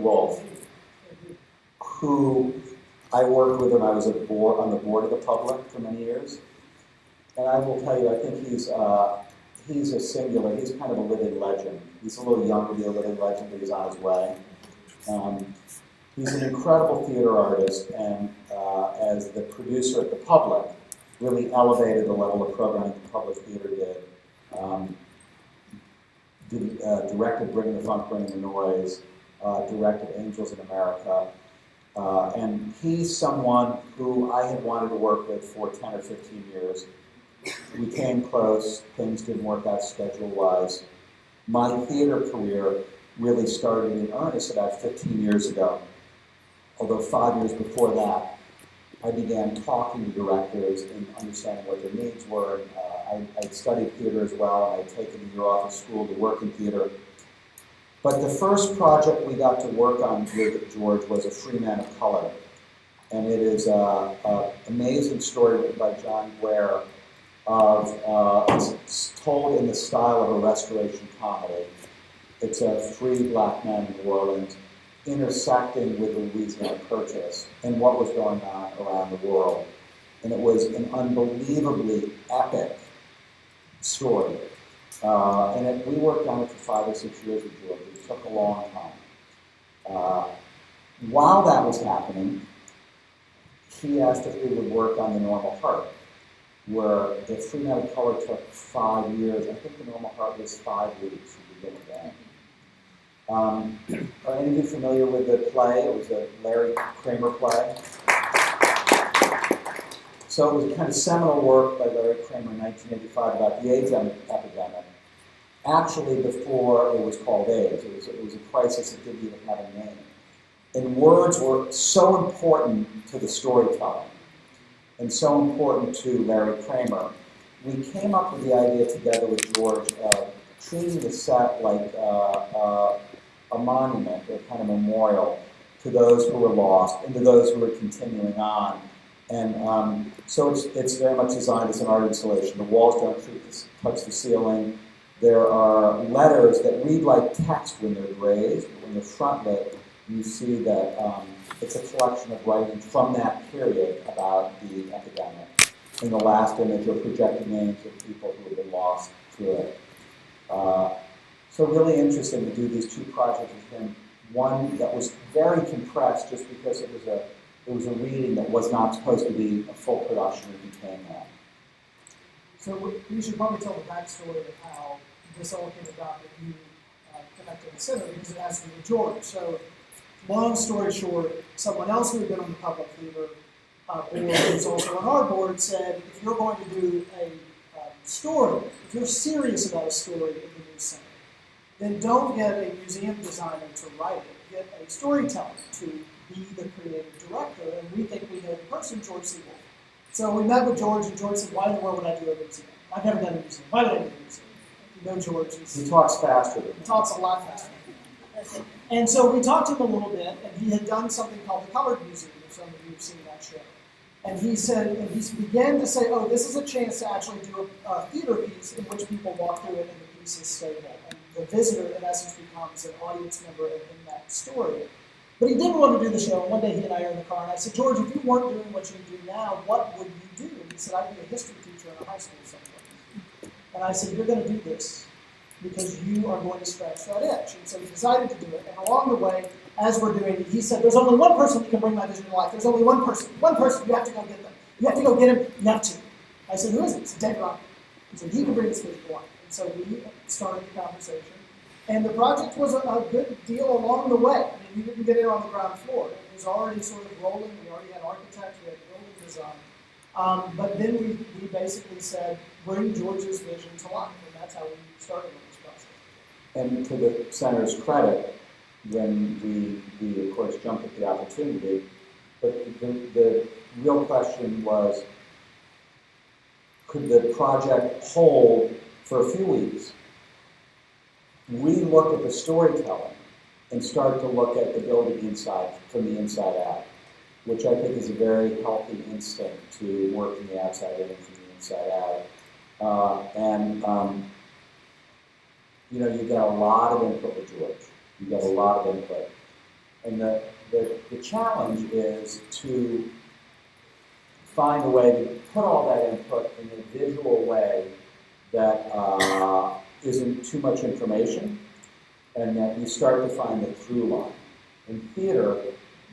Wolf, who I worked with when I was on the board of the Public for many years. And I will tell you, I think he's a singular, he's kind of a living legend. He's a little young to be a living legend, but he's on his way. He's an incredible theater artist, and as the producer at the Public, really elevated the level of programming the Public Theater did. Directed Bring the Funk, Bring the Noise, directed Angels in America. And he's someone who I had wanted to work with for 10 or 15 years. We came close, things didn't work out schedule-wise. My theater career really started in earnest about 15 years ago. Although 5 years before that, I began talking to directors and understanding what their needs were. I'd studied theater as well, and I'd taken a year off of school to work in theater. But the first project we got to work on with George was A Free Man of Color. And it is an amazing story written by John Guare it's told in the style of a restoration comedy. It's a free black man in New Orleans intersecting with the Louisiana Purchase and what was going on around the world. And it was an unbelievably epic story. We worked on it for 5 or 6 years with George. It took a long time. While that was happening, he asked if we would work on The Normal Heart, where the Free Man of Color took 5 years. I think The Normal Heart was 5 weeks from beginning to end. Are any of you familiar with the play? It was a Larry Kramer play. So it was a kind of seminal work by Larry Kramer in 1985 about the AIDS epidemic. Actually, before it was called AIDS, it was a crisis that didn't even have a name. And words were so important to the storytelling and so important to Larry Kramer. We came up with the idea together with George of treating the set like a monument, a kind of memorial to those who were lost and to those who were continuing on. And so it's very much designed as an art installation. The walls don't touch the ceiling. There are letters that read like text when they're raised, but when they're frontlit, you see that it's a collection of writing from that period about the epidemic. In the last image are projected names of people who have been lost through it. So really interesting to do these 2 projects with him. One that was very compressed just because it was a reading that was not supposed to be a full production and became that. So you should probably tell the backstory of how this all came about, that you connected the center, because it has to do with George. So long story short, someone else who had been on the Public Theater board, who's also on our board, said, if you're going to do a story, if you're serious about a story in the News Center, then don't get a museum designer to write it. Get a storyteller to be the creative director. And we think we know the person, George C. Wolf. So we met with George, and George said, why in the world would I do a museum? I've never done a museum. Why would I do a museum? You know George. He talks faster than me. He talks a lot faster. And so we talked to him a little bit, and he had done something called the Colored Museum, if some of you have seen that show. And he said, and he began to say, oh, this is a chance to actually do a theater piece in which people walk through it and the piece is stable. And the visitor, in essence, becomes an audience member in that story. But he didn't want to do the show. And one day he and I are in the car, and I said, George, if you weren't doing what you do now, what would you do? And he said, I'd be a history teacher in a high school somewhere. And I said, you're going to do this because you are going to scratch that itch. And so we decided to do it. And along the way, as we're doing it, he said, there's only one person who can bring my vision to life. There's only one person. One person. You have to go get them. You have to go get him. You have to. I said, who is it? He said, David Rockwell. He said, he can bring this vision to life. And so we started the conversation. And the project was a good deal along the way. I mean, we didn't get it on the ground floor. It was already sort of rolling. We already had architects. We had building design. But then we basically said, bring George's vision to life. And that's how we started on this process. And to the center's credit, when we of course jumped at the opportunity, but the real question was, could the project hold for a few weeks? We look at the storytelling and start to look at the building inside, from the inside out, which I think is a very healthy instinct to work from the outside in and from the inside out. You get a lot of input with George. You get a lot of input. And the challenge is to find a way to put all that input in a visual way that isn't too much information, and that you start to find the through line. In theater,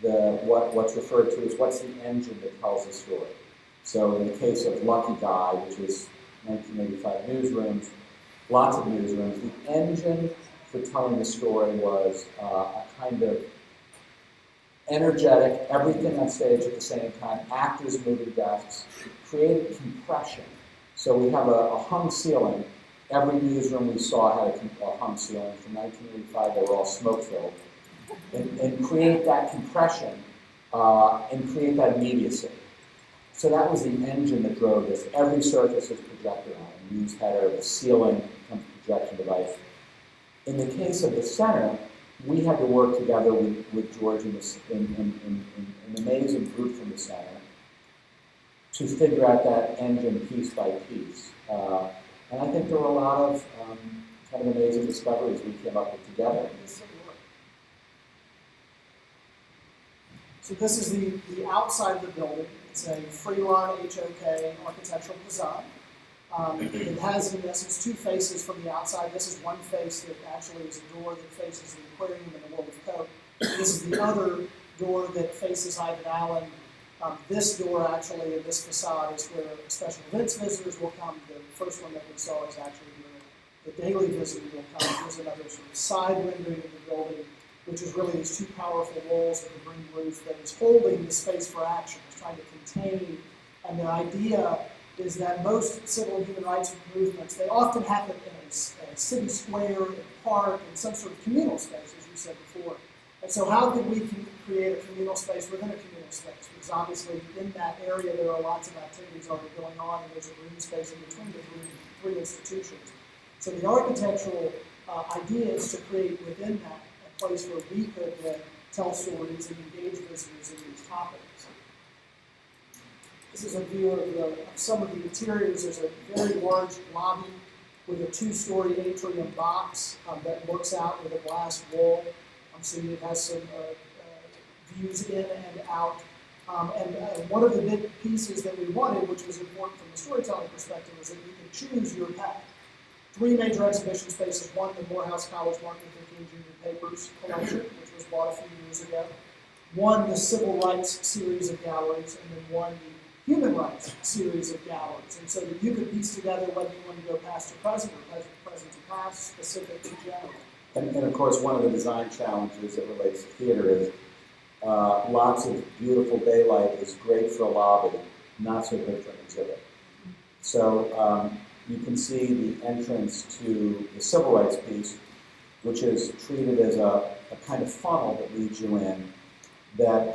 what's referred to as what's the engine that tells the story. So in the case of Lucky Guy, which is 1985 newsrooms, lots of newsrooms, the engine for telling the story was a kind of energetic, everything on stage at the same time, actors moving desks, created compression. So we have a hung ceiling. Every newsroom we saw had a hung ceiling. From 1985, they were all smoke-filled. And create that compression and create that immediacy. So that was the engine that drove this. Every surface is projected on a news header, the ceiling becomes a projection device. In the case of the center, we had to work together with George and an amazing group from the center to figure out that engine piece by piece. And I think there were a lot of kind of amazing discoveries we came up with together. So this is the outside of the building. It's a Freelon HOK architectural design. It has, in essence, two faces from the outside. This is one face that actually is a door that faces the aquarium and the World of Coke. This is the other door that faces Ivan Allen. This door, actually, in this facade, is where special events visitors will come. The first one that we saw is actually where the daily visitor will come. There's another sort of side rendering of the building, which is really these two powerful walls with a green roof that is holding the space for action. It's trying to contain. And the idea is that most civil and human rights movements, they often happen in a city square, in a park, in some sort of communal space, as you said before. And so how can we create a communal space within a communal space? Because obviously in that area there are lots of activities already going on, and there's a green space in between the three institutions. So the architectural idea is to create within that a place where we could tell stories and engage visitors in these topics. This is a view of some of the interiors. There's a very large lobby with a two-story atrium box that looks out with a glass wall. So it has some views in and out. And one of the big pieces that we wanted, which was important from the storytelling perspective, was that you could choose your path. 3 major exhibition spaces. One, the Morehouse College Martin Luther King Jr. Papers collection, which was bought a few years ago. One, the Civil Rights series of galleries, and then one, the Human Rights series of galleries. And so that you could piece together whether you want to go past to present or present to past, specific to general. And of course, one of the design challenges that relates to theater is lots of beautiful daylight is great for a lobby, not so good for an exhibit. So you can see the entrance to the civil rights piece, which is treated as a kind of funnel that leads you in, that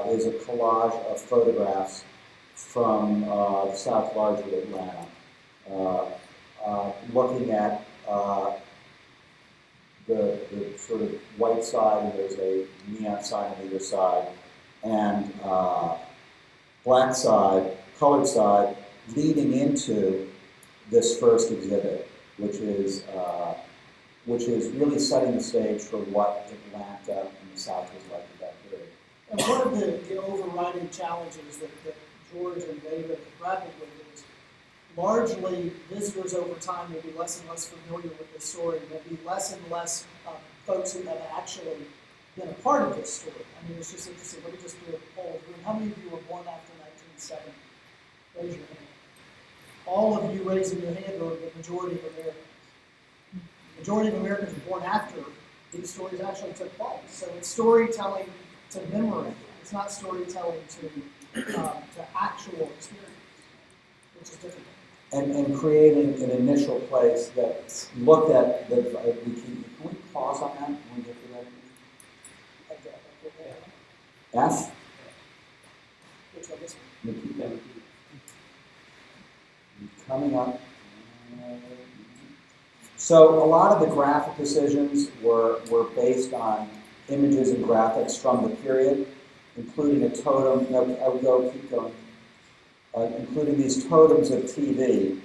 is a collage of photographs from the South largely Atlanta, looking at the sort of white side, and there's a neon sign on either side, and black side, colored side, leading into this first exhibit, which is really setting the stage for what Atlanta and the South was like at that period. And one of the overriding challenges that George and David grappled with is largely visitors over time will be less and less familiar with this story. There'll be less and less folks who have actually been a part of this story. I mean, it's just interesting. Let me just do a poll. How many of you were born after 1970? Raise your hand. All of you raising your hand are the majority of Americans. The majority of Americans were born after these stories actually took place. So it's storytelling to memory. It's not storytelling to actual experience, which is difficult. And creating an initial place that looked at the. Can we pause on that when we get to that? F? Which one is Nikki, coming up. So a lot of the graphic decisions were based on images and graphics from the period, including a totem. No, I would go keep going. Including these totems of TV,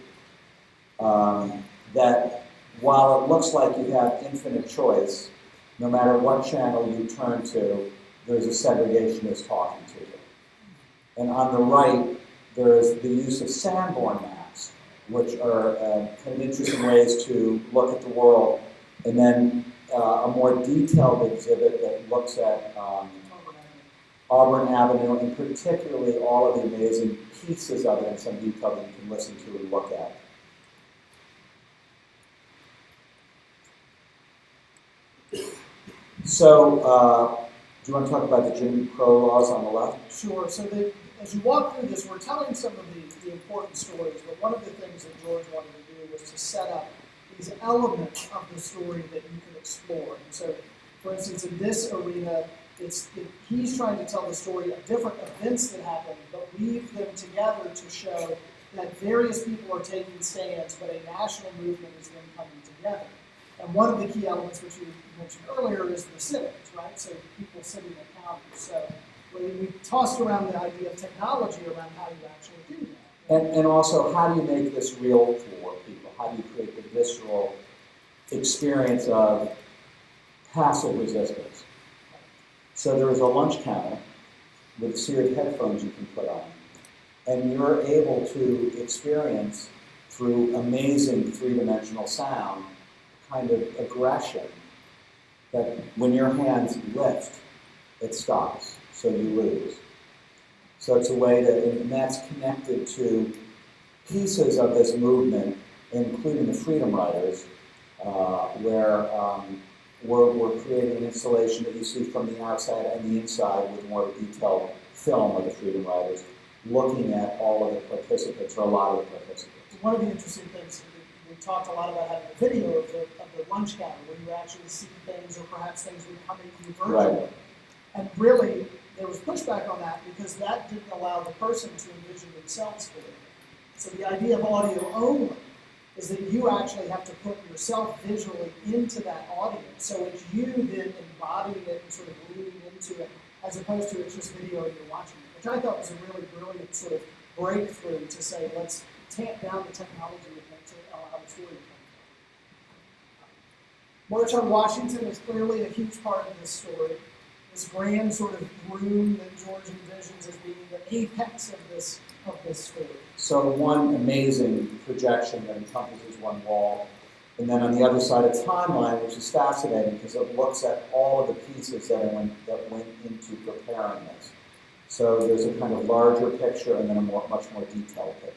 that while it looks like you have infinite choice, no matter what channel you turn to, there's a segregationist talking to you. And on the right, there's the use of Sanborn maps, which are kind of interesting ways to look at the world, and then a more detailed exhibit that looks at Auburn Avenue, and particularly all of the amazing pieces of it in some detail that you can listen to and look at. So, do you want to talk about the Jim Crow laws on the left? Sure. So as you walk through this, we're telling some of the important stories, but one of the things that George wanted to do was to set up these elements of the story that you can explore. And so, for instance, in this arena, he's trying to tell the story of different events that happened, but weave them together to show that various people are taking stands, but a national movement is then coming together. And one of the key elements, which you mentioned earlier, is the civics, right? So people sitting in counties. So we tossed around the idea of technology around how you actually do that. And also, how do you make this real for people? How do you create the visceral experience of passive resistance? So there is a lunch counter with a series of headphones you can put on, and you're able to experience through amazing three-dimensional sound kind of aggression that when your hands lift, it stops, so you lose. So it's a way to, and that's connected to pieces of this movement, including the Freedom Riders, where we're creating an installation that you see from the outside and the inside with more detailed film of the Freedom Riders, looking at all of the participants, or a lot of the participants. One of the interesting things, we talked a lot about having a video of the lunch counter where you actually see things, or perhaps things would come in virtually. Right. And really, there was pushback on that because that didn't allow the person to envision themselves for it. So the idea of audio only is that you actually have to put yourself visually into that audience. So it's you then embodying it and sort of leaning into it, as opposed to it's just video and you're watching it, which I thought was a really brilliant sort of breakthrough to say, let's tamp down the technology to allow the story to come. March on Washington is clearly a huge part of this story. This grand sort of room that George envisions as being the apex of this story. So one amazing projection that encompasses one wall, and then on the other side a timeline, which is fascinating because it looks at all of the pieces that went into preparing this. So there's a kind of larger picture and then a much more detailed picture.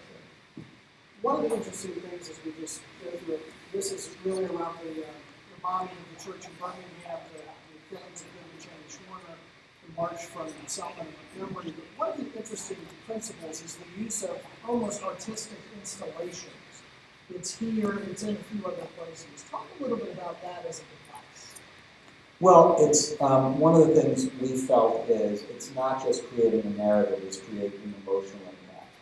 One of the interesting things as we just go through it, this is really around the bombing of the church in Birmingham, the killings of the march from Selma to Montgomery. But one of the interesting principles is the use of almost artistic installations. It's here, it's in a few other places. Talk a little bit about that as a device. Well, it's one of the things we felt is it's not just creating a narrative, it's creating an emotional impact.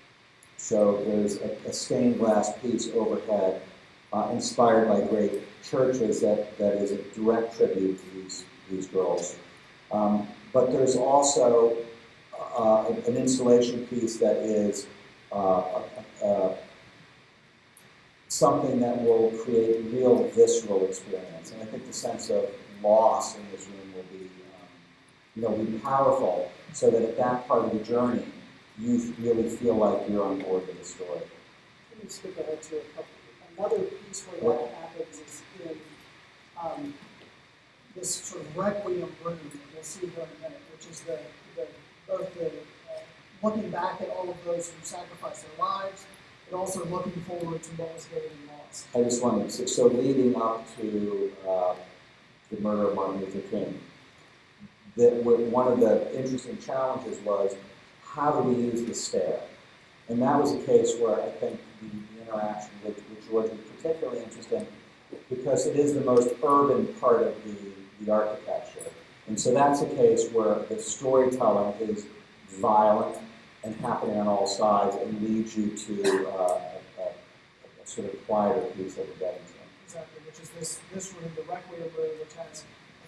So there's a stained glass piece overhead inspired by great churches that is a direct tribute to these girls. But there's also an installation piece that is something that will create real visceral experience. And I think the sense of loss in this room will be powerful, so that at that part of the journey, you really feel like you're on board with the story. Let me skip ahead to another piece where that happens is in this sort of requiem room that we'll see here in a minute, which is looking back at all of those who sacrificed their lives, but also looking forward to what was getting lost. I just wanted to say, so leading up to the murder of Martin Luther King, one of the interesting challenges was, how do we use the stair? And that was a case where I think the interaction with George was particularly interesting, because it is the most urban part of the architecture. And so that's a case where the storytelling is violent and happening on all sides and leads you to a sort of quieter piece that we're getting to. Exactly, which is this room, the Requiem room, which has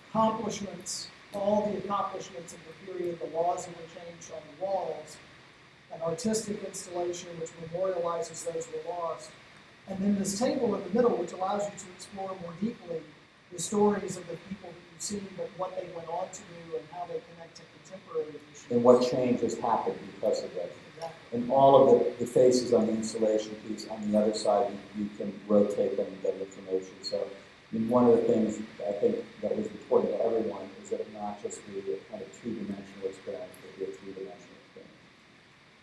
accomplishments, all the accomplishments of the period, the laws that were changed on the walls, an artistic installation which memorializes those who were lost, and then this table in the middle, which allows you to explore more deeply the stories of the people that you've seen, but what they went on to do and how they connect to contemporary issues. And what change has happened because of that. Exactly. And all of the faces on the installation piece, on the other side, you can rotate them and get information. So, I mean, one of the things I think that was important to everyone is that not just be a kind of two-dimensional experience, but be a three-dimensional experience.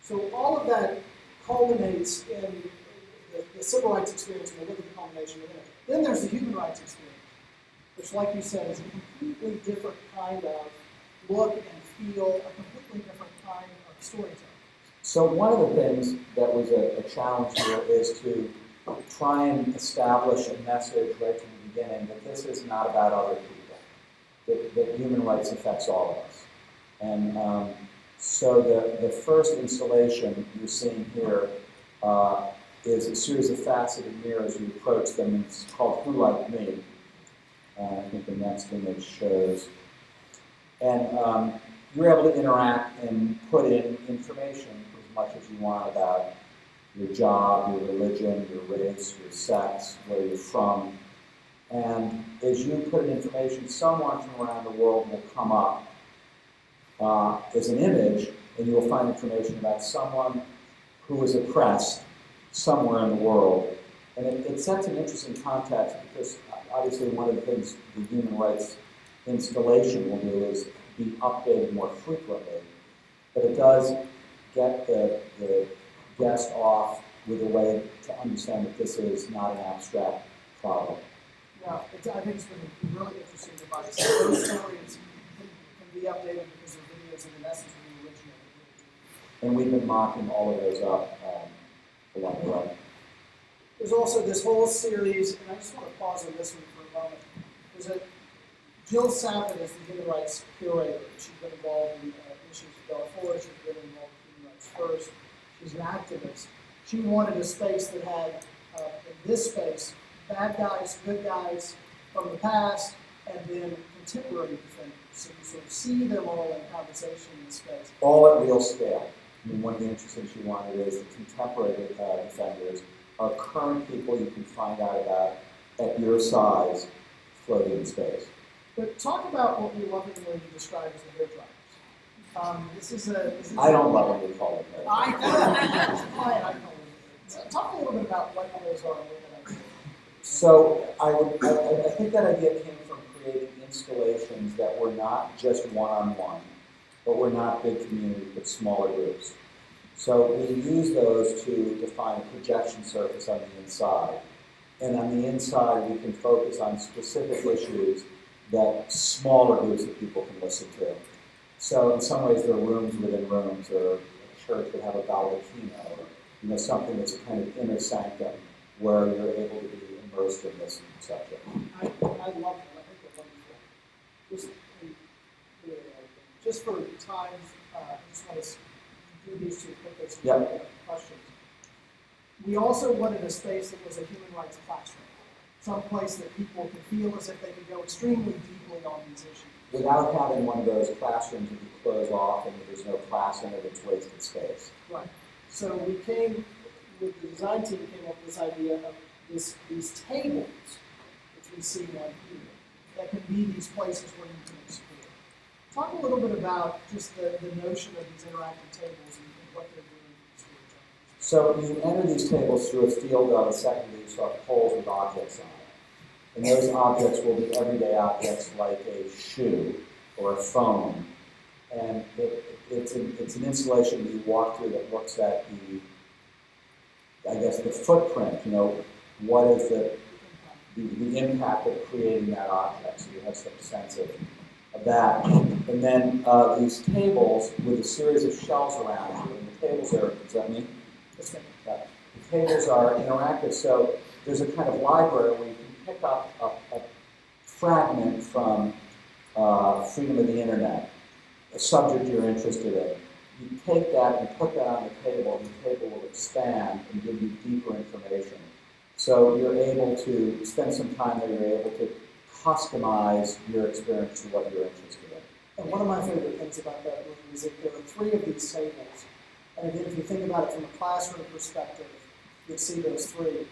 So all of that culminates in the civil rights experience, and we'll look at the culmination of it. Then there's the human rights experience, which, like you said, is a completely different kind of look and feel, a completely different kind of storytelling. So one of the things that was a challenge here is to try and establish a message right from the beginning that this is not about other people, that human rights affects all of us. And so the first installation you're seeing here is a series of faceted mirrors. You approach them, and it's called Who Like Me. I think the next image shows. And you're able to interact and put in information as much as you want about your job, your religion, your race, your sex, where you're from. And as you put in information, someone from around the world will come up as an image, and you will find information about someone who was oppressed somewhere in the world. And it sets an interesting context because obviously one of the things the human rights installation will do is be updated more frequently. But it does get the guest off with a way to understand that this is not an abstract problem. Yeah, I think it's been really interesting device. Those stories can be updated because they're videos and the message of the original. And we've been mocking all of those up along the way. There's also this whole series, and I just want to pause on this one for a moment. There's a Jill Sappin is the human rights curator. She's been involved in issues going forward. She's been involved in human rights first. She's an activist. She wanted a space that had, in this space, bad guys, good guys from the past, and then contemporary defenders. So you sort of see them all in conversation in this space. All at real scale. I mean, one of the interesting things she wanted is the contemporary defenders are current people you can find out about at your size floating in space. But talk about what we lovingly describe as the hairdryers. This is I don't love when you call them hair. I call them. Talk a little bit about what those are. So I think that idea came from creating installations that were not just one-on-one, but were not big communities, but smaller groups. So we use those to define a projection surface on the inside. And on the inside, we can focus on specific issues that smaller groups of people can listen to. So in some ways, there are rooms within rooms, or a church would have a baldacchino, or something that's kind of inner sanctum where you're able to be immersed in this subject. I love that. I think they're wonderful. Just for time, I just want to do these two quickly so we can questions. We also wanted a space that was a human rights classroom, some place that people could feel as if they could go extremely deeply on these issues. Without having one of those classrooms that you close off and there's no class in it, it's wasted space. Right. So we came, with the design team came up with this idea of these tables, which we see right here, that can be these places where you can explore. Talk a little bit about just the notion of these interactive tables and what they're doing for storytelling. So you enter these tables through a field of a second that you saw poles with objects on it. And those objects will be everyday objects like a shoe or a phone. And it's an installation that you walk through that looks at the footprint, what is the impact of creating that object, so you have some sense of that. And then these tables with a series of shelves around you, and the tables are, does that mean? The tables are interactive, so there's a kind of library where you can pick up a fragment from Freedom of the Internet, a subject you're interested in. You take that and put that on the table, and the table will expand and give you deeper information. So you're able to spend some time there, you're able to customize your experience to what you're interested in. And one of my favorite things about that room is that there are 3 of these tables. And again, if you think about it from a classroom perspective, you'll see those 3.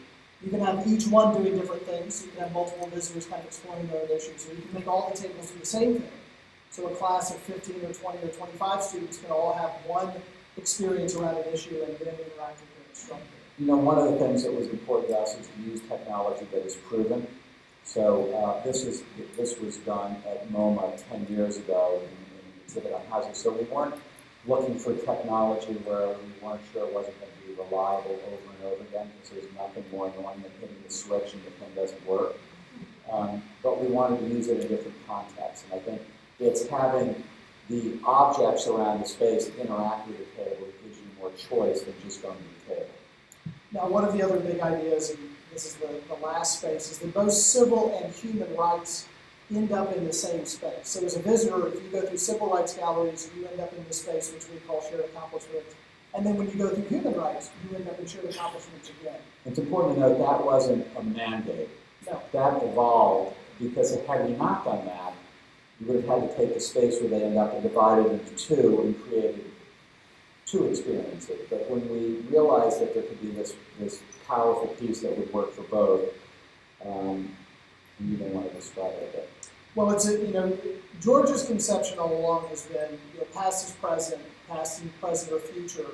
You can have each one doing different things. So you can have multiple visitors kind of exploring their own issues. Or you can make all the tables do the same thing. So a class of 15 or 20 or 25 students can all have one experience around an issue and then interact with their instructor. You know, one of the things that was important to us is to use technology that is proven. So this was done at MoMA 10 years ago in Civic on housing. So we weren't looking for technology where we weren't sure it wasn't going to be reliable over and over again, because there's nothing more annoying than hitting the switch and the thing doesn't work. But we wanted to use it in different contexts. And I think it's having the objects around the space interact with the table that gives you more choice than just going to the table. Now, one of the other big ideas, and this is the last space, is that both civil and human rights end up in the same space. So as a visitor, if you go through civil rights galleries, you end up in this space which we call shared accomplishments. And then when you go through human rights, you end up in shared accomplishments again. It's important to note that wasn't a mandate. No. That evolved because had we not done that, you would have had to take the space where they end up and divide it into two and created two experiences. But when we realized that there could be this powerful piece that would work for both, you may want to describe it a bit. Well, George's conception all along has been, past is present or future,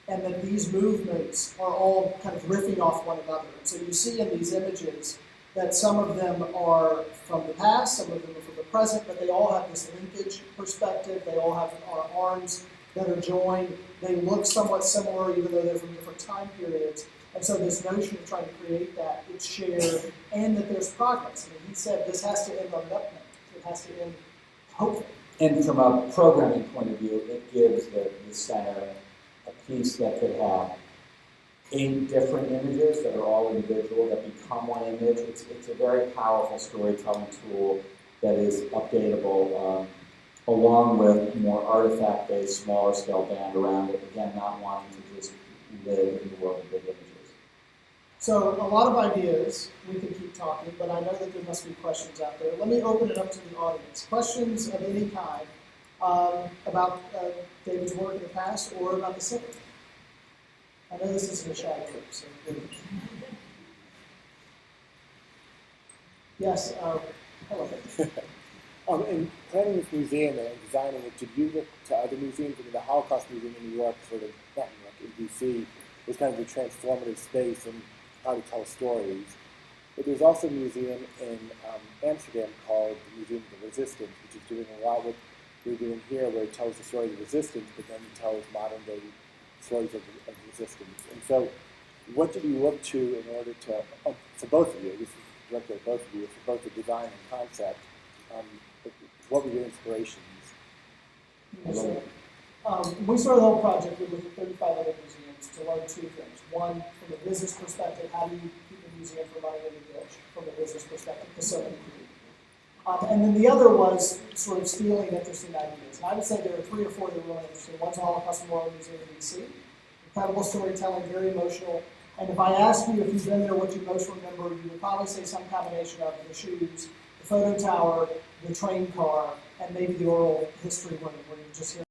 and that these movements are all kind of riffing off one another. So you see in these images that some of them are from the past, some of them are from the present, but they all have this linkage perspective. They all have arms that are joined. They look somewhat similar, even though they're from different time periods. And so this notion of trying to create that, it's shared, and that there's progress. I mean, he said this has to end on an up note. It has to end hopefully. And from a programming point of view, it gives the center a piece that could have 8 different images that are all individual, that become one image. It's a very powerful storytelling tool that is updatable, along with more artifact-based, smaller scale band around it. Again, not wanting to just live in the world of big images. So a lot of ideas, we can keep talking, but I know that there must be questions out there. Let me open it up to the audience. Questions of any kind about David's work in the past or about the Civic. I know this isn't a shy group, so yes, hello. In planning this museum and designing it, did you look to other museums? I mean, the Holocaust Museum in New York, sort of, not in D.C., was kind of a transformative space in how to tell stories. But there's also a museum in Amsterdam called the Museum of the Resistance, which is doing a lot what we're doing here, where it tells the story of resistance, but then it tells modern-day stories of resistance. And so, what did you look to in order to, for both of you, this is directed at both of you, for both the design and concept, what were your inspirations? We started the whole project with 35 other museums to learn 2 things. One, from a business perspective, how do you keep a museum from running into the ditch from a business perspective, because so many do. And then the other was sort of stealing interesting ideas. And I would say there are 3 or 4 that are really interesting. One's the Holocaust Memorial Museum in D.C. Incredible storytelling, very emotional. And if I ask you if you've been there, what you most remember, you would probably say some combination of the shoes, the photo tower, the train car, and maybe the oral history where you just hear